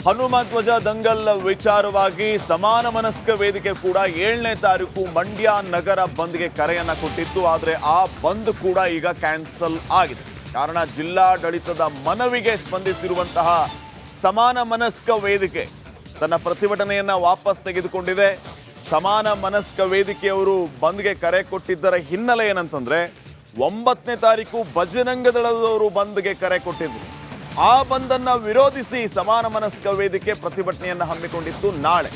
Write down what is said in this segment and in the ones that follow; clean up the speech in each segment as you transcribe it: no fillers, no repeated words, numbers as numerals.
ಹನುಮ ಧ್ವಜ ದಂಗಲ್ ವಿಚಾರವಾಗಿ ಸಮಾನ ಮನಸ್ಕ ವೇದಿಕೆ ಕೂಡ 7ನೇ ತಾರೀಕು ಮಂಡ್ಯ ನಗರ ಬಂದ್ಗೆ ಕರೆಯನ್ನ ಕೊಟ್ಟಿತ್ತು. ಆದರೆ ಆ ಬಂದ್ ಕೂಡ ಈಗ ಕ್ಯಾನ್ಸಲ್ ಆಗಿದೆ. ಕಾರಣ ಜಿಲ್ಲಾಡಳಿತದ ಮನವಿಗೆ ಸ್ಪಂದಿಸಿರುವಂತಹ ಸಮಾನ ಮನಸ್ಕ ವೇದಿಕೆ ತನ್ನ ಪ್ರತಿಭಟನೆಯನ್ನ ವಾಪಸ್ ತೆಗೆದುಕೊಂಡಿದೆ. ಸಮಾನ ಮನಸ್ಕ ವೇದಿಕೆಯವರು ಬಂದ್ಗೆ ಕರೆ ಕೊಟ್ಟಿದ್ದರ ಹಿನ್ನೆಲೆ ಏನಂತಂದ್ರೆ 9ನೇ ತಾರೀಕು ಬಜರಂಗ ದಳದವರು ಬಂದ್ಗೆ ಕರೆ ಕೊಟ್ಟಿದ್ರು. ಆ ಬಂದನ್ನ ವಿರೋಧಿಸಿ ಸಮಾನ ಮನಸ್ಕ ವೇದಿಕೆ ಪ್ರತಿಭಟನೆಯನ್ನ ಹಮ್ಮಿಕೊಂಡಿತ್ತು ನಾಳೆ.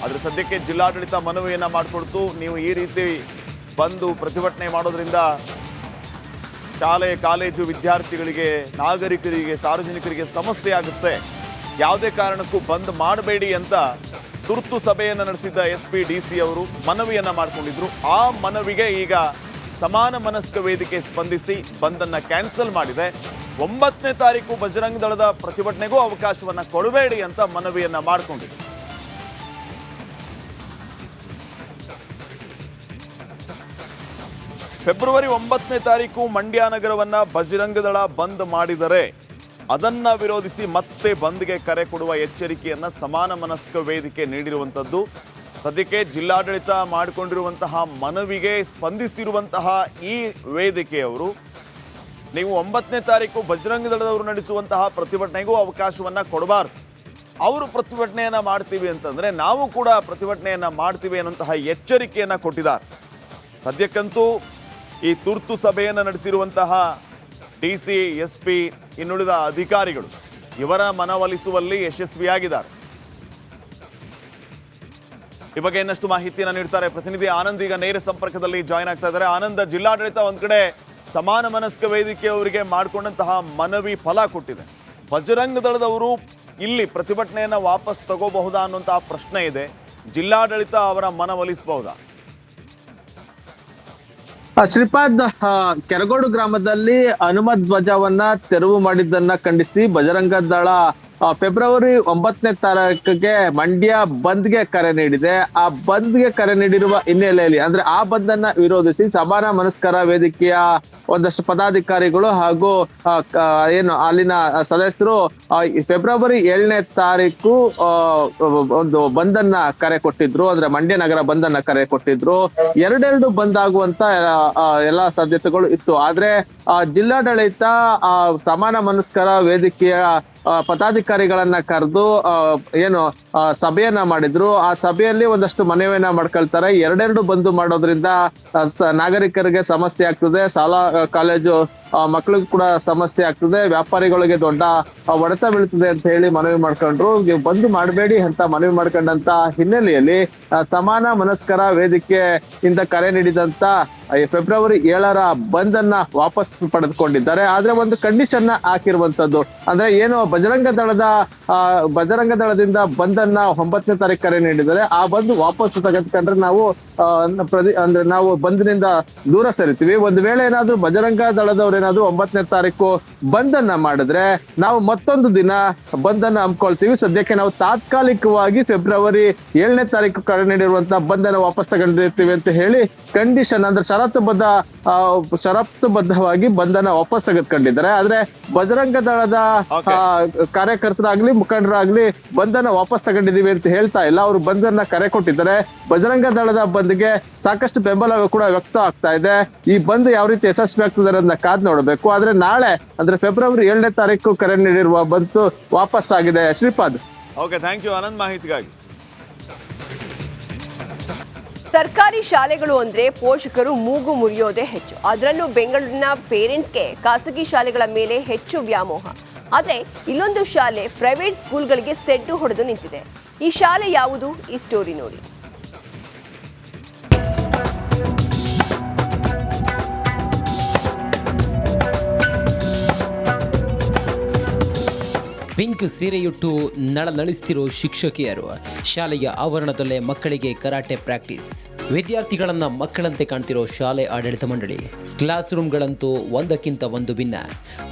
ಆದ್ರೆ ಸದ್ಯಕ್ಕೆ ಜಿಲ್ಲಾಡಳಿತ ಮನವಿಯನ್ನ ಮಾಡಿಕೊಡ್ತು, ನೀವು ಈ ರೀತಿ ಬಂದು ಪ್ರತಿಭಟನೆ ಮಾಡೋದ್ರಿಂದ ಶಾಲೆ ಕಾಲೇಜು ವಿದ್ಯಾರ್ಥಿಗಳಿಗೆ, ನಾಗರಿಕರಿಗೆ, ಸಾರ್ವಜನಿಕರಿಗೆ ಸಮಸ್ಯೆ ಆಗುತ್ತೆ, ಯಾವುದೇ ಕಾರಣಕ್ಕೂ ಬಂದ್ ಮಾಡಬೇಡಿ ಅಂತ ತುರ್ತು ಸಭೆಯನ್ನು ನಡೆಸಿದ್ದ SP DC ಅವರು ಮನವಿಯನ್ನ ಮಾಡಿಕೊಂಡಿದ್ರು. ಆ ಮನವಿಗೆ ಈಗ ಸಮಾನ ಮನಸ್ಕ ವೇದಿಕೆ ಸ್ಪಂದಿಸಿ ಬಂದನ್ನ ಕ್ಯಾನ್ಸಲ್ ಮಾಡಿದೆ. 9ನೇ ತಾರೀಕು ಬಜರಂಗ ದಳದ ಪ್ರತಿಭಟನೆಗೂ ಅವಕಾಶವನ್ನ ಕೊಡಬೇಡಿ ಅಂತ ಮನವಿಯನ್ನ ಮಾಡಿಕೊಂಡಿದೆ. ಫೆಬ್ರವರಿ 9ನೇ ತಾರೀಕು ಮಂಡ್ಯ ನಗರವನ್ನ ಬಜರಂಗ ದಳ ಬಂದ್ ಮಾಡಿದರೆ ಅದನ್ನ ವಿರೋಧಿಸಿ ಮತ್ತೆ ಬಂದ್ಗೆ ಕರೆ ಕೊಡುವ ಎಚ್ಚರಿಕೆಯನ್ನ ಸಮಾನ ಮನಸ್ಕ ವೇದಿಕೆ ನೀಡಿರುವಂಥದ್ದು. ಸದ್ಯಕ್ಕೆ ಜಿಲ್ಲಾಡಳಿತ ಮಾಡಿಕೊಂಡಿರುವಂತಹ ಮನವಿಗೆ ಸ್ಪಂದಿಸಿರುವಂತಹ ಈ ವೇದಿಕೆಯವರು ನೀವು 9ನೇ ತಾರೀಕು ಬಜರಂಗ ದಳದವರು ನಡೆಸುವಂತಹ ಪ್ರತಿಭಟನೆಗೂ ಅವಕಾಶವನ್ನ ಕೊಡಬಾರ್ದು. ಅವರು ಪ್ರತಿಭಟನೆಯನ್ನ ಮಾಡ್ತೀವಿ ಅಂತಂದ್ರೆ ನಾವು ಕೂಡ ಪ್ರತಿಭಟನೆಯನ್ನ ಮಾಡ್ತೀವಿ ಅನ್ನುವಂತಹ ಎಚ್ಚರಿಕೆಯನ್ನ ಕೊಟ್ಟಿದ್ದಾರೆ. ಸದ್ಯಕ್ಕಂತೂ ಈ ತುರ್ತು ಸಭೆಯನ್ನು ನಡೆಸಿರುವಂತಹ DC, SP, ಇನ್ನುಳಿದ ಅಧಿಕಾರಿಗಳು ಇವರ ಮನವೊಲಿಸುವಲ್ಲಿ ಯಶಸ್ವಿಯಾಗಿದ್ದಾರೆ. ಈ ಬಗ್ಗೆ ಇನ್ನಷ್ಟು ಮಾಹಿತಿಯನ್ನು ನೀಡ್ತಾರೆ ಪ್ರತಿನಿಧಿ ಆನಂದ್. ಈಗ ನೇರ ಸಂಪರ್ಕದಲ್ಲಿ ಜಾಯಿನ್ ಆಗ್ತಾ ಇದ್ದಾರೆ. ಆನಂದ್, ಜಿಲ್ಲಾಡಳಿತ ಒಂದ್ ಕಡೆ ಸಮಾನ ಮನಸ್ಕ ವೇದಿಕೆಯವರಿಗೆ ಮಾಡಿಕೊಂಡಂತಹ ಮನವಿ ಫಲ ಕೊಟ್ಟಿದೆ. ಬಜರಂಗ ದಳದವರು ಇಲ್ಲಿ ಪ್ರತಿಭಟನೆಯನ್ನ ವಾಪಸ್ ತಗೋಬಹುದಾ ಅನ್ನುವಂತಹ ಪ್ರಶ್ನೆ ಇದೆ. ಜಿಲ್ಲಾಡಳಿತ ಅವರ ಮನವೊಲಿಸಬಹುದಾ? ಶ್ರೀಪಾದ್, ಕೆರಗೋಡು ಗ್ರಾಮದಲ್ಲಿ ಹನುಮ ಧ್ವಜವನ್ನ ತೆರವು ಮಾಡಿದ್ದನ್ನ ಖಂಡಿಸಿ ಬಜರಂಗ ದಳ ಫೆಬ್ರವರಿ 9ನೇ ತಾರೀಕಿಗೆ ಮಂಡ್ಯ ಬಂದ್ಗೆ ಕರೆ ನೀಡಿದೆ. ಆ ಬಂದ್ಗೆ ಕರೆ ನೀಡಿರುವ ಹಿನ್ನೆಲೆಯಲ್ಲಿ ಅಂದ್ರೆ ಆ ಬಂದನ್ನ ವಿರೋಧಿಸಿ ಸಮಾನ ಮನಸ್ಕರ ವೇದಿಕೆಯ ಒಂದಷ್ಟು ಪದಾಧಿಕಾರಿಗಳು ಹಾಗೂ ಏನು ಅಲ್ಲಿನ ಸದಸ್ಯರು ಫೆಬ್ರವರಿ 7ನೇ ತಾರೀಕು ಒಂದು ಬಂದನ್ನ ಕರೆ ಕೊಟ್ಟಿದ್ರು. ಅಂದ್ರೆ ಮಂಡ್ಯ ನಗರ ಬಂದನ್ನ ಕರೆ ಕೊಟ್ಟಿದ್ರು. ಎರಡೆರಡು ಬಂದ್ ಆಗುವಂತ ಎಲ್ಲಾ ಸಾಧ್ಯತೆಗಳು ಇತ್ತು. ಆದ್ರೆ ಜಿಲ್ಲಾಡಳಿತ ಸಮಾನ ಮನಸ್ಕರ ವೇದಿಕೆಯ ಪದಾಧಿಕಾರಿಗಳನ್ನ ಕರೆದು ಏನು ಸಭೆಯನ್ನ ಮಾಡಿದ್ರು. ಆ ಸಭೆಯಲ್ಲಿ ಒಂದಷ್ಟು ಮನವಿಯನ್ನ ಮಾಡ್ಕೊಳ್ತಾರೆ. ಎರಡೆರಡು ಬಂದು ಮಾಡೋದ್ರಿಂದ ನಾಗರಿಕರಿಗೆ ಸಮಸ್ಯೆ ಆಗ್ತದೆ, ಶಾಲಾ ಕಾಲೇಜು ಮಕ್ಕಳಿಗೂ ಕೂಡ ಸಮಸ್ಯೆ ಆಗ್ತದೆ, ವ್ಯಾಪಾರಿಗಳಿಗೆ ದೊಡ್ಡ ಹೊಡೆತ ಬೀಳ್ತದೆ ಅಂತ ಹೇಳಿ ಮನವಿ ಮಾಡ್ಕೊಂಡ್ರು. ನೀವು ಬಂದು ಮಾಡಬೇಡಿ ಅಂತ ಮನವಿ ಮಾಡ್ಕೊಂಡಂತ ಹಿನ್ನೆಲೆಯಲ್ಲಿ ಸಮಾನ ಮನಸ್ಕರ ವೇದಿಕೆ ಇಂದ ಕರೆ ನೀಡಿದಂತ ಫೆಬ್ರವರಿ 7ರ ಬಂದನ್ನ ವಾಪಸ್ ಪಡೆದುಕೊಂಡಿದ್ದಾರೆ. ಆದ್ರೆ ಒಂದು ಕಂಡೀಷನ್ ಹಾಕಿರುವಂತದ್ದು ಅಂದ್ರೆ ಏನು ಬಜರಂಗ ದಳದಿಂದ ಬಂದನ್ನ 9ನೇ ತಾರೀಕು ಕರೆ ನೀಡಿದರೆ ಆ ಬಂದು ವಾಪಸ್ ತೆಗೆದುಕೊಂಡ್ರೆ ನಾವು ಅಂದ್ರೆ ನಾವು ಬಂದ್ನಿಂದ ದೂರ ಸರಿತೀವಿ. ಒಂದು ವೇಳೆ ಏನಾದ್ರು ಬಜರಂಗ ದಳದವ್ರು ಏನಾದ್ರು 9ನೇ ತಾರೀಕು ಬಂದನ್ನ ಮಾಡಿದ್ರೆ ನಾವು ಮತ್ತೊಂದು ದಿನ ಬಂದನ್ನ ಹಮ್ಮಿಕೊಳ್ತೀವಿ. ಸದ್ಯಕ್ಕೆ ನಾವು ತಾತ್ಕಾಲಿಕವಾಗಿ ಫೆಬ್ರವರಿ 7ನೇ ತಾರೀಕು ಕರೆ ನೀಡಿರುವಂತಹ ಬಂದನ್ನ ವಾಪಸ್ ತಗೊಂಡಿರ್ತೀವಿ ಅಂತ ಹೇಳಿ ಕಂಡೀಷನ್ ಅಂದ್ರೆ ಷರತ್ತುಬದ್ಧವಾಗಿ ಬಂದನ್ನ ವಾಪಸ್ ತೆಗೆದುಕೊಂಡಿದ್ದಾರೆ. ಆದ್ರೆ ಬಜರಂಗ ದಳದ ಕಾರ್ಯಕರ್ತರಾಗ್ಲಿ ಮುಖಂಡರಾಗ್ಲಿ ಬಂದನ್ನ ವಾಪಸ್ ತಗೊಂಡಿದೀವಿ ಅಂತ ಹೇಳ್ತಾ ಇಲ್ಲ. ಅವರು ಬಂದನ್ನ ಕರೆ ಕೊಟ್ಟಿದ್ದಾರೆ. ಬಜರಂಗ ದಳದ ಬಂದ್ಗೆ ಸಾಕಷ್ಟು ಬೆಂಬಲ ಕೂಡ ವ್ಯಕ್ತ ಆಗ್ತಾ ಇದೆ. ಈ ಬಂದ್ ಯಾವ ರೀತಿ ಯಶಸ್ವಿ ಆಗ್ತದೆ ಅನ್ನೋದನ್ನ ಕಾದ್ ನೋಡಬೇಕು. ಆದ್ರೆ ನಾಳೆ ಅಂದ್ರೆ ಫೆಬ್ರವರಿ 7ನೇ ತಾರೀಕು ಕರೆ ನೀಡಿರುವ ಬಂದು ವಾಪಸ್ ಆಗಿದೆ. Shripad. Okay, thank you Anand ಮಾಹಿತಿಗಾಗಿ. ಸರ್ಕಾರಿ ಶಾಲೆಗಳು ಅಂದ್ರೆ ಪೋಷಕರು ಮೂಗು ಮುರಿಯೋದೇ ಹೆಚ್ಚು. ಅದರಲ್ಲೂ ಬೆಂಗಳೂರಿನ ಪೇರೆಂಟ್ಸ್ಗೆ ಖಾಸಗಿ ಶಾಲೆಗಳ ಮೇಲೆ ಹೆಚ್ಚು ವ್ಯಾಮೋಹ. ಆದ್ರೆ ಇಲ್ಲೊಂದು ಶಾಲೆ ಪ್ರೈವೇಟ್ ಸ್ಕೂಲ್ಗಳಿಗೆ ಸೆಡ್ಡು ಹೊಡೆದು ನಿಂತಿದೆ. ಈ ಶಾಲೆ ಯಾವುದು? ಈ ಸ್ಟೋರಿ ನೋಡಿ. ಪಿಂಕ್ ಸೀರೆಯುಟ್ಟು ನಳನಳಿಸ್ತಿರೋ ಶಿಕ್ಷಕಿಯರು ಶಾಲೆಯ ಆವರಣದಲ್ಲೇ ಮಕ್ಕಳಿಗೆ ಕರಾಟೆ ಪ್ರಾಕ್ಟೀಸ್. ವಿದ್ಯಾರ್ಥಿಗಳನ್ನ ಮಕ್ಕಳಂತೆ ಕಾಣ್ತಿರೋ ಶಾಲೆ ಆಡಳಿತ ಮಂಡಳಿ. ಕ್ಲಾಸ್ ರೂಮ್ಗಳಂತೂ ಒಂದಕ್ಕಿಂತ ಒಂದು ಭಿನ್ನ.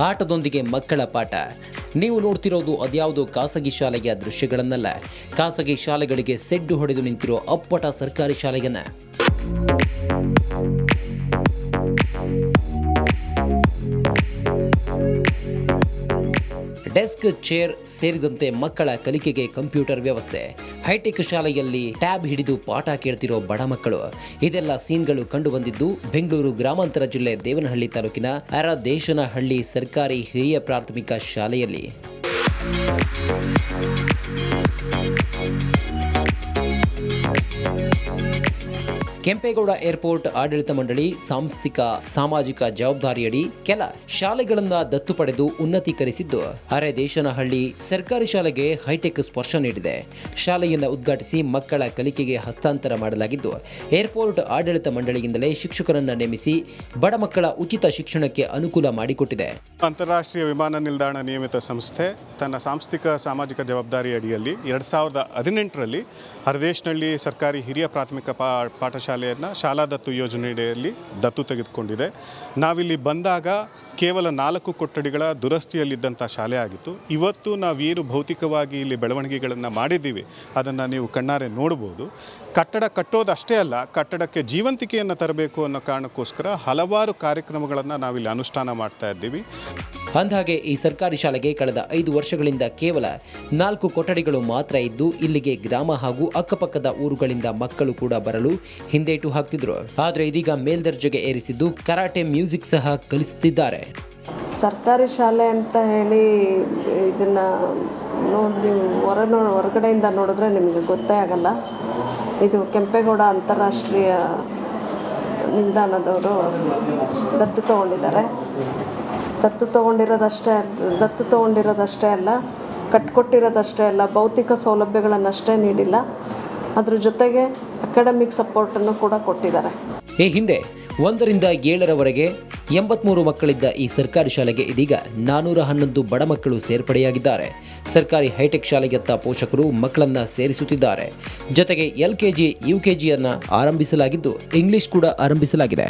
ಆಟದೊಂದಿಗೆ ಮಕ್ಕಳ ಪಾಠ. ನೀವು ನೋಡ್ತಿರೋದು ಅದ್ಯಾವುದೋ ಖಾಸಗಿ ಶಾಲೆಯ ದೃಶ್ಯಗಳನ್ನಲ್ಲ, ಖಾಸಗಿ ಶಾಲೆಗಳಿಗೆ ಸೆಡ್ಡು ಹೊಡೆದು ನಿಂತಿರೋ ಅಪ್ಪಟ ಸರ್ಕಾರಿ ಶಾಲೆಯನ್ನ. ಡೆಸ್ಕ್, ಚೇರ್ ಸೇರಿದಂತೆ ಮಕ್ಕಳ ಕಲಿಕೆಗೆ ಕಂಪ್ಯೂಟರ್ ವ್ಯವಸ್ಥೆ. ಹೈಟೆಕ್ ಶಾಲೆಯಲ್ಲಿ ಟ್ಯಾಬ್ ಹಿಡಿದು ಪಾಠ ಕೇಳ್ತಿರೋ ಬಡ ಮಕ್ಕಳು. ಇದೆಲ್ಲ ಸೀನ್ಗಳು ಕಂಡು ಬಂದಿದ್ದು ಬೆಂಗಳೂರು ಗ್ರಾಮಾಂತರ ಜಿಲ್ಲೆ ದೇವನಹಳ್ಳಿ ತಾಲೂಕಿನ ಅರದೇಶನಹಳ್ಳಿ ಸರ್ಕಾರಿ ಹಿರಿಯ ಪ್ರಾಥಮಿಕ ಶಾಲೆಯಲ್ಲಿ. ಕೆಂಪೇಗೌಡ ಏರ್ಪೋರ್ಟ್ ಆಡಳಿತ ಮಂಡಳಿ ಸಾಂಸ್ಥಿಕ ಸಾಮಾಜಿಕ ಜವಾಬ್ದಾರಿಯಡಿ ಕೆಲ ಶಾಲೆಗಳನ್ನ ದತ್ತು ಪಡೆದು ಉನ್ನತೀಕರಿಸಿದ್ದು ಅರದೇಶನಹಳ್ಳಿ ಸರ್ಕಾರಿ ಶಾಲೆಗೆ ಹೈಟೆಕ್ ಸ್ಪರ್ಶ ನೀಡಿದೆ. ಶಾಲೆಯನ್ನು ಉದ್ಘಾಟಿಸಿ ಮಕ್ಕಳ ಕಲಿಕೆಗೆ ಹಸ್ತಾಂತರ ಮಾಡಲಾಗಿದ್ದು ಏರ್ಪೋರ್ಟ್ ಆಡಳಿತ ಮಂಡಳಿಯಿಂದಲೇ ಶಿಕ್ಷಕರನ್ನ ನೇಮಿಸಿ ಬಡ ಮಕ್ಕಳ ಉಚಿತ ಶಿಕ್ಷಣಕ್ಕೆ ಅನುಕೂಲ ಮಾಡಿಕೊಟ್ಟಿದೆ. ಅಂತಾರಾಷ್ಟ್ರೀಯ ವಿಮಾನ ನಿಲ್ದಾಣ ನಿಯಮಿತ ಸಂಸ್ಥೆ ತನ್ನ ಸಾಂಸ್ಥಿಕ ಸಾಮಾಜಿಕ ಜವಾಬ್ದಾರಿ ಅಡಿಯಲ್ಲಿ 2018ರಲ್ಲಿ ಅರದೇಶನಹಳ್ಳಿ ಸರ್ಕಾರಿ ಹಿರಿಯ ಪ್ರಾಥಮಿಕ ಪಾಠಶಾಲೆಯನ್ನು ಶಾಲಾ ದತ್ತು ಯೋಜನೆಯಡಿಯಲ್ಲಿ ದತ್ತು ತೆಗೆದುಕೊಂಡಿದೆ. ನಾವಿಲ್ಲಿ ಬಂದಾಗ ಕೇವಲ 4 ಕೊಠಡಿಗಳ ದುರಸ್ತಿಯಲ್ಲಿದ್ದಂಥ ಶಾಲೆ ಆಗಿತ್ತು. ಇವತ್ತು ನಾವೇನು ಭೌತಿಕವಾಗಿ ಇಲ್ಲಿ ಬೆಳವಣಿಗೆಗಳನ್ನು ಮಾಡಿದ್ದೀವಿ ಅದನ್ನು ನೀವು ಕಣ್ಣಾರೆ ನೋಡ್ಬೋದು. ಕಟ್ಟಡ ಕಟ್ಟೋದಷ್ಟೇ ಅಲ್ಲ, ಕಟ್ಟಡಕ್ಕೆ ಜೀವಂತಿಕೆಯನ್ನು ತರಬೇಕು ಅನ್ನೋ ಕಾರಣಕ್ಕೋಸ್ಕರ ಹಲವಾರು ಕಾರ್ಯಕ್ರಮಗಳನ್ನು ನಾವಿಲ್ಲಿ ಅನುಷ್ಠಾನ ಮಾಡ್ತಾ ಇದ್ದೀವಿ. ಅಂದಹಾಗೆ ಈ ಸರ್ಕಾರಿ ಶಾಲೆಗೆ ಕಳೆದ 5 ವರ್ಷಗಳಿಂದ ಕೇವಲ 4 ಕೊಠಡಿಗಳು ಮಾತ್ರ ಇದ್ದು ಇಲ್ಲಿಗೆ ಗ್ರಾಮ ಹಾಗೂ ಅಕ್ಕಪಕ್ಕದ ಊರುಗಳಿಂದ ಮಕ್ಕಳು ಕೂಡ ಬರಲು ಹಿಂದೇಟು ಹಾಕ್ತಿದ್ರು. ಆದರೆ ಇದೀಗ ಮೇಲ್ದರ್ಜೆಗೆ ಏರಿಸಿದ್ದು ಕರಾಟೆ, ಮ್ಯೂಸಿಕ್ ಸಹ ಕಲಿಸುತ್ತಿದ್ದಾರೆ. ಸರ್ಕಾರಿ ಶಾಲೆ ಅಂತ ಹೇಳಿ ಇದನ್ನು ನೀವು ಹೊರಗಡೆಯಿಂದ ನೋಡಿದ್ರೆ ನಿಮಗೆ ಗೊತ್ತೇ ಆಗಲ್ಲ. ಇದು ಕೆಂಪೇಗೌಡ ಅಂತಾರಾಷ್ಟ್ರೀಯ ನಿಲ್ದಾಣದವರು ದತ್ತು ತಗೊಂಡಿದ್ದಾರೆ. ದತ್ತು ತಗೊಂಡಿರೋದಷ್ಟೇ ಅಲ್ಲ, ಕಟ್ಕೊಟ್ಟಿರೋದಷ್ಟೇ ಅಲ್ಲ, ಭೌತಿಕ ಸೌಲಭ್ಯಗಳನ್ನಷ್ಟೇ ನೀಡಿಲ್ಲ, ಅದ್ರ ಜೊತೆಗೆ ಅಕಾಡೆಮಿಕ್ ಸಪೋರ್ಟನ್ನು ಕೂಡ ಕೊಟ್ಟಿದ್ದಾರೆ. ಈ ಹಿಂದೆ 1ರಿಂದ 7ರವರೆಗೆ 83 ಮಕ್ಕಳಿದ್ದ ಈ ಸರ್ಕಾರಿ ಶಾಲೆಗೆ ಇದೀಗ 411 ಬಡ ಮಕ್ಕಳು ಸೇರ್ಪಡೆಯಾಗಿದ್ದಾರೆ. ಸರ್ಕಾರಿ ಹೈಟೆಕ್ ಶಾಲೆಯತ್ತ ಪೋಷಕರು ಮಕ್ಕಳನ್ನ ಸೇರಿಸುತ್ತಿದ್ದಾರೆ. ಜೊತೆಗೆ LKG, UKGಯನ್ನ ಆರಂಭಿಸಲಾಗಿದ್ದು ಇಂಗ್ಲಿಷ್ ಕೂಡ ಆರಂಭಿಸಲಾಗಿದೆ.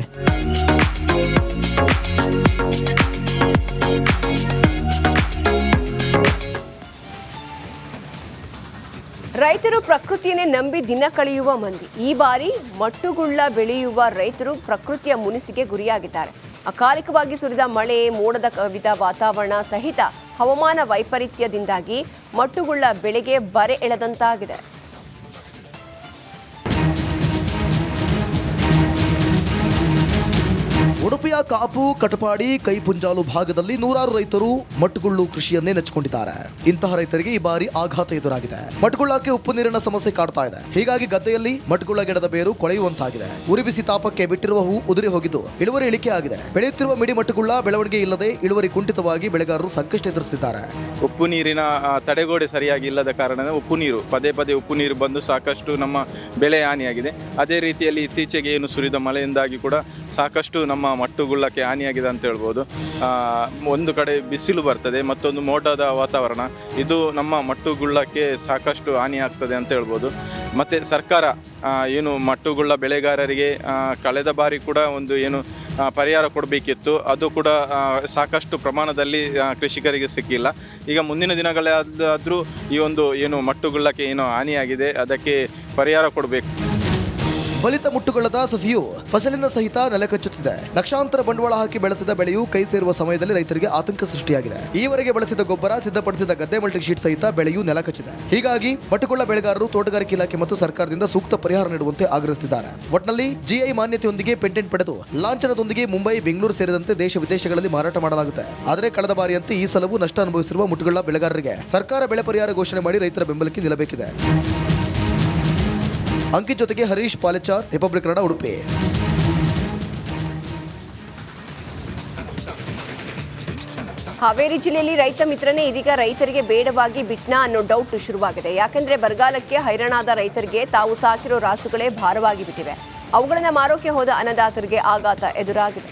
ರೈತರು ಪ್ರಕೃತಿಯನ್ನೇ ನಂಬಿ ದಿನ ಕಳೆಯುವ ಮಂದಿ. ಈ ಬಾರಿ ಮಟ್ಟುಗುಳ್ಳ ಬೆಳೆಯುವ ರೈತರು ಪ್ರಕೃತಿಯ ಮುನಿಸಿಗೆ ಗುರಿಯಾಗಿದ್ದಾರೆ. ಅಕಾಲಿಕವಾಗಿ ಸುರಿದ ಮಳೆ, ಮೋಡದ ಕವಿದ ವಾತಾವರಣ ಸಹಿತ ಹವಾಮಾನ ವೈಪರೀತ್ಯದಿಂದಾಗಿ ಮಟ್ಟುಗುಳ್ಳ ಬೆಳೆಗೆ ಬರೆ ಎಳೆದಂತಾಗಿದೆ. ಉಡುಪಿಯ ಕಾಪು, ಕಟಪಾಡಿ, ಕೈಪುಂಜಾಲು ಭಾಗದಲ್ಲಿ ನೂರಾರು ರೈತರು ಮಟ್ಟುಗುಳ್ಳು ಕೃಷಿಯನ್ನೇ ನೆಚ್ಚಿಕೊಂಡಿದ್ದಾರೆ. ಇಂತಹ ರೈತರಿಗೆ ಈ ಬಾರಿ ಆಘಾತ ಎದುರಾಗಿದೆ. ಮಟ್ಟುಗುಳ್ಳಕ್ಕೆ ಉಪ್ಪು ನೀರಿನ ಸಮಸ್ಯೆ ಕಾಡ್ತಾ ಇದೆ. ಹೀಗಾಗಿ ಗದ್ದೆಯಲ್ಲಿ ಮಟ್ಟುಗುಳ್ಳ ಗಿಡದ ಬೇರು ಕೊಳೆಯುವಂತಾಗಿದೆ. ಉರಿ ಬಿಸಿ ತಾಪಕ್ಕೆ ಬಿಟ್ಟಿರುವ ಹೂ ಉದುರಿ ಹೋಗಿದ್ದು ಇಳುವರಿ ಇಳಿಕೆ ಆಗಿದೆ. ಬೆಳೆಯುತ್ತಿರುವ ಮಿಡಿ ಮಟ್ಟುಗುಳ್ಳ ಬೆಳವಣಿಗೆ ಇಲ್ಲದೆ ಇಳುವರಿ ಕುಂಠಿತವಾಗಿ ಬೆಳೆಗಾರರು ಸಂಕಷ್ಟ ಎದುರಿಸುತ್ತಿದ್ದಾರೆ. ಉಪ್ಪು ನೀರಿನ ತಡೆಗೋಡೆ ಸರಿಯಾಗಿ ಇಲ್ಲದ ಕಾರಣ ಉಪ್ಪು ನೀರು ಪದೇ ಉಪ್ಪು ನೀರು ಬಂದು ಸಾಕಷ್ಟು ನಮ್ಮ ಬೆಳೆ ಹಾನಿಯಾಗಿದೆ. ಅದೇ ರೀತಿಯಲ್ಲಿ ಇತ್ತೀಚೆಗೆ ಏನು ಸುರಿದ ಮಳೆಯಿಂದಾಗಿ ಕೂಡ ಸಾಕಷ್ಟು ನಮ್ಮ ಮಟ್ಟುಗುಳ್ಳಕ್ಕೆ ಹಾನಿಯಾಗಿದೆ ಅಂತ ಹೇಳ್ಬೋದು. ಒಂದು ಕಡೆ ಬಿಸಿಲು ಬರ್ತದೆ, ಮತ್ತೊಂದು ಮೋಡದ ವಾತಾವರಣ, ಇದು ನಮ್ಮ ಮಟ್ಟುಗುಳ್ಳಕ್ಕೆ ಸಾಕಷ್ಟು ಹಾನಿಯಾಗ್ತದೆ ಅಂತ ಹೇಳ್ಬೋದು. ಮತ್ತು ಸರ್ಕಾರ ಏನು ಮಟ್ಟುಗುಳ್ಳ ಬೆಳೆಗಾರರಿಗೆ ಕಳೆದ ಬಾರಿ ಕೂಡ ಒಂದು ಏನು ಪರಿಹಾರ ಕೊಡಬೇಕಿತ್ತು, ಅದು ಕೂಡ ಸಾಕಷ್ಟು ಪ್ರಮಾಣದಲ್ಲಿ ಕೃಷಿಕರಿಗೆ ಸಿಕ್ಕಿಲ್ಲ. ಈಗ ಮುಂದಿನ ದಿನಗಳಾದರೂ ಈ ಒಂದು ಏನು ಮಟ್ಟುಗುಳ್ಳಕ್ಕೆ ಏನು ಹಾನಿಯಾಗಿದೆ ಅದಕ್ಕೆ ಪರಿಹಾರ ಕೊಡಬೇಕು. ಬಲಿತ ಮುಟ್ಟುಗೊಳ್ಳದ ಸಸಿಯು ಫಸಲಿನ ಸಹಿತ ನೆಲಕಚ್ಚುತ್ತಿದೆ. ಲಕ್ಷಾಂತರ ಬಂಡವಾಳ ಹಾಕಿ ಬೆಳೆಸಿದ ಬೆಳೆಯು ಕೈ ಸೇರುವ ಸಮಯದಲ್ಲಿ ರೈತರಿಗೆ ಆತಂಕ ಸೃಷ್ಟಿಯಾಗಿದೆ. ಈವರೆಗೆ ಬಳಸಿದ ಗೊಬ್ಬರ, ಸಿದ್ಧಪಡಿಸಿದ ಗದ್ದೆ ಮಲ್ಟಿ ಶೀಟ್ ಸಹಿತ ಬೆಳೆಯು ನೆಲಕಚ್ಚಿದೆ. ಹೀಗಾಗಿ ಮಟ್ಟುಗೊಳ್ಳ ಬೆಳೆಗಾರರು ತೋಟಗಾರಿಕೆ ಇಲಾಖೆ ಮತ್ತು ಸರ್ಕಾರದಿಂದ ಸೂಕ್ತ ಪರಿಹಾರ ನೀಡುವಂತೆ ಆಗ್ರಹಿಸಿದ್ದಾರೆ. ಒಟ್ನಲ್ಲಿ GI ಮಾನ್ಯತೆಯೊಂದಿಗೆ ಪೇಟೆಂಟ್ ಪಡೆದು ಲಾಂಛನದೊಂದಿಗೆ ಮುಂಬೈ, ಬೆಂಗಳೂರು ಸೇರಿದಂತೆ ದೇಶ ವಿದೇಶಗಳಲ್ಲಿ ಮಾರಾಟ ಮಾಡಲಾಗುತ್ತೆ. ಆದರೆ ಕಳೆದ ಬಾರಿಯಂತೆ ಈ ಸಲವೂ ನಷ್ಟ ಅನುಭವಿಸಿರುವ ಮುಟ್ಟುಗೊಳ್ಳ ಬೆಳೆಗಾರರಿಗೆ ಸರ್ಕಾರ ಬೆಳೆ ಪರಿಹಾರ ಘೋಷಣೆ ಮಾಡಿ ರೈತರ ಬೆಂಬಲಕ್ಕೆ ನಿಲ್ಲಬೇಕಿದೆ. ಅಂಕಿತ್ ಜೊತೆಗೆ ಹರೀಶ್ ಪಾಲೆಚಾರ್, ರಿಪಬ್ಲಿಕ್ ಕನ್ನಡ, ಉಡುಪಿ. ಹಾವೇರಿ ಜಿಲ್ಲೆಯಲ್ಲಿ ರೈತ ಮಿತ್ರನೇ ಇದೀಗ ರೈತರಿಗೆ ಬೇಡವಾಗಿ ಬಿಟ್ನಾ ಅನ್ನೋ ಡೌಟ್ ಶುರುವಾಗಿದೆ. ಯಾಕೆಂದ್ರೆ ಬರಗಾಲಕ್ಕೆ ಹೈರಾಣಾದ ರೈತರಿಗೆ ತಾವು ಸಾಕಿರೋ ರಾಸುಗಳೇ ಭಾರವಾಗಿ ಬಿಟ್ಟಿವೆ. ಅವುಗಳನ್ನ ಮಾರೋಕೆ ಹೋದ ಅನ್ನದಾತರಿಗೆ ಆಘಾತ ಎದುರಾಗಿದೆ.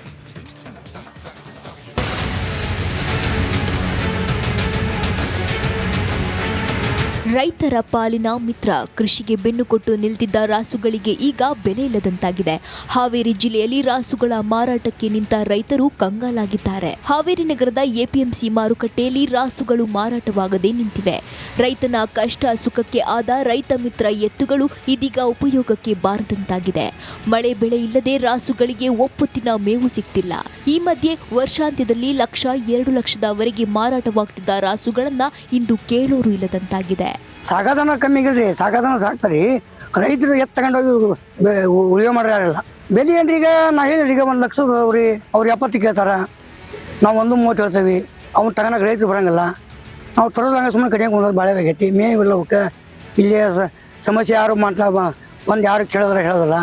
ರೈತರ ಪಾಲಿನ ಮಿತ್ರ ಕೃಷಿಗೆ ಬೆನ್ನು ಕೊಟ್ಟು ನಿಲ್ತಿದ್ದ ರಾಸುಗಳಿಗೆ ಈಗ ಬೆಲೆ ಇಲ್ಲದಂತಾಗಿದೆ. ಹಾವೇರಿ ಜಿಲ್ಲೆಯಲ್ಲಿ ರಾಸುಗಳ ಮಾರಾಟಕ್ಕೆ ನಿಂತ ರೈತರು ಕಂಗಾಲಾಗಿದ್ದಾರೆ. ಹಾವೇರಿ ನಗರದ ಎಪಿಎಂಸಿ ಮಾರುಕಟ್ಟೆಯಲ್ಲಿ ರಾಸುಗಳು ಮಾರಾಟವಾಗದೆ ನಿಂತಿವೆ. ರೈತನ ಕಷ್ಟ ಸುಖಕ್ಕೆ ಆದ ರೈತ ಮಿತ್ರ ಎತ್ತುಗಳು ಇದೀಗ ಉಪಯೋಗಕ್ಕೆ ಬಾರದಂತಾಗಿದೆ. ಮಳೆ ಬೆಳೆ ಇಲ್ಲದೆ ರಾಸುಗಳಿಗೆ ಒಪ್ಪತ್ತಿನ ಮೇವು ಸಿಗ್ತಿಲ್ಲ. ಈ ಮಧ್ಯೆ ವರ್ಷಾಂತ್ಯದಲ್ಲಿ 1,00,000 2 ಲಕ್ಷದವರೆಗೆ ಮಾರಾಟವಾಗ್ತಿದ್ದ ರಾಸುಗಳನ್ನ ಇಂದು ಕೇಳೋರು ಇಲ್ಲದಂತಾಗಿದೆ. ಸಾಗಾದನ ಕಮ್ಮಿ ಇಲ್ರಿ, ಸಾಗಾದನ ಸಾಕ್ತಾರಿ, ರೈತರು ಎತ್ತು ತಗೊಂಡೋಗಿ ಉಳಿಯೋ ಮಾಡ್ಯಾರಲ್ಲ. ಬೆಲೆ ಏನ್ರಿ ಈಗ ನಾ ಹೇಳಿರಿ, ಈಗ 1 ಲಕ್ಷ ಅವ್ರಿ, ಅವ್ರು 70 ಕೇಳ್ತಾರ, ನಾವು 1.30 ಹೇಳ್ತೇವೆ. ಅವ್ನು ತಗೋಣಕ್ಕೆ ರೈತರು ಬರಂಗಿಲ್ಲ. ನಾವು ತರೋದಂಗ ಸುಮ್ಮನೆ ಕಡಿಯಂಗೆ ಹೋಗೋದು ಭಾಳ ಆಗೈತಿ. ಮೇವಿಲ್ಲ ಅವಕ್ಕೆ. ಇಲ್ಲಿ ಸಮಸ್ಯೆ ಯಾರು ಯಾರು ಕೇಳೋದ್ರ ಹೇಳೋದಿಲ್ಲ.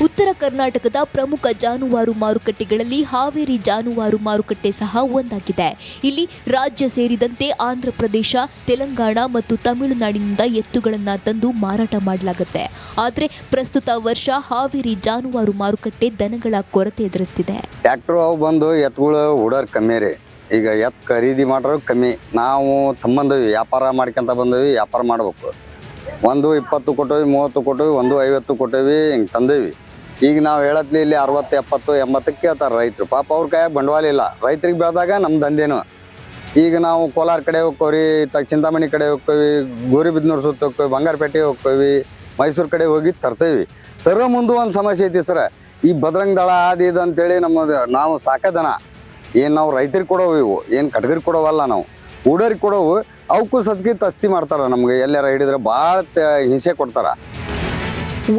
ಉತ್ತರ ಕರ್ನಾಟಕದ ಪ್ರಮುಖ ಜಾನುವಾರು ಮಾರುಕಟ್ಟೆಗಳಲ್ಲಿ ಹಾವೇರಿ ಜಾನುವಾರು ಮಾರುಕಟ್ಟೆ ಸಹ ಒಂದಾಗಿದೆ. ಇಲ್ಲಿ ರಾಜ್ಯ ಸೇರಿದಂತೆ ಆಂಧ್ರ ಪ್ರದೇಶ, ತೆಲಂಗಾಣ ಮತ್ತು ತಮಿಳುನಾಡಿನಿಂದ ಎತ್ತುಗಳನ್ನು ತಂದು ಮಾರಾಟ ಮಾಡಲಾಗುತ್ತೆ. ಆದರೆ ಪ್ರಸ್ತುತ ವರ್ಷ ಹಾವೇರಿ ಜಾನುವಾರು ಮಾರುಕಟ್ಟೆ ದನಗಳ ಕೊರತೆ ಎದುರಿಸ್ತಿದೆ. ಟ್ರ್ಯಾಕ್ಟರ್ ಅವು ಬಂದು ಎತ್ತುಗಳು ಓಡೋರು ಕಮ್ಮಿ ರೀ. ಈಗ ಎತ್ತು ಖರೀದಿ ಮಾಡೋರು ಕಮ್ಮಿ. ನಾವು ತಮ್ಮಂದವಿ ವ್ಯಾಪಾರ ಮಾಡ್ಕೊಂತ ಬಂದವಿ. ವ್ಯಾಪಾರ ಮಾಡ್ಬೇಕು. 120 ಕೊಟ್ಟವಿ, 30 ಕೊಟ್ಟವಿ, 150 ಕೊಟ್ಟವಿ, ಹಿಂಗೆ ತಂದೇವಿ. ಈಗ ನಾವು ಹೇಳತ್ಲಿ ಇಲ್ಲಿ 60, 70, 80 ಕೇಳ್ತಾರೆ ರೈತರು. ಪಾಪ ಅವ್ರ ಕೈಯಾಗ ಬಂಡವಾಳ ಇಲ್ಲ. ರೈತರಿಗೆ ಬೆಳೆದಾಗ ನಮ್ಮ ದಂಧೆನು. ಈಗ ನಾವು ಕೋಲಾರ ಕಡೆ ಹೋಗ್ಕೋರಿ, ಚಿಂತಾಮಣಿ ಕಡೆ ಹೋಗ್ತೀವಿ, ಗೌರಿಬಿದನೂರು ಸುತ್ತ ಹೋಗ್ತೀವಿ, ಬಂಗಾರಪೇಟೆ ಹೋಗ್ತೀವಿ, ಮೈಸೂರು ಕಡೆ ಹೋಗಿ ತರ್ತೇವಿ. ತರೋ ಮುಂದೆ ಒಂದು ಸಮಸ್ಯೆ ಐತಿ ಸರ್. ಈ ಬಜರಂಗ ದಳ ಅದು ಇದು ಅಂತೇಳಿ ನಾವು ಸಾಕೋದನ ಏನು ನಾವು ರೈತರಿಗೆ ಕೊಡೋವು, ಇವು ಏನು ಕಟ್ಗರಿಗೆ ಕೊಡೋವಲ್ಲ, ನಾವು ಊಡರಿಗೆ ಕೊಡೋವು. ಅವಕ್ಕೂ ಸದ್ಗಿ ತಸ್ತಿ ಮಾಡ್ತಾರೆ. ನಮಗೆ ಎಲ್ಲಾರ ಹಿಡಿದ್ರೆ ಭಾಳ ಹಿಂಸೆ ಕೊಡ್ತಾರೆ.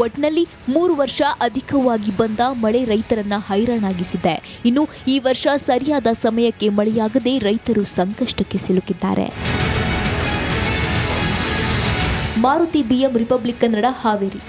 ಒಟ್ನಲ್ಲಿ 3 ವರ್ಷ ಅಧಿಕವಾಗಿ ಬಂದ ಮಳೆ ರೈತರನ್ನ ಹೈರಾಣಾಗಿಸಿದೆ. ಇನ್ನು ಈ ವರ್ಷ ಸರಿಯಾದ ಸಮಯಕ್ಕೆ ಮಳೆಯಾಗದೆ ರೈತರು ಸಂಕಷ್ಟಕ್ಕೆ ಸಿಲುಕಿದ್ದಾರೆ. Maruti BM republic Kannada, Haveri.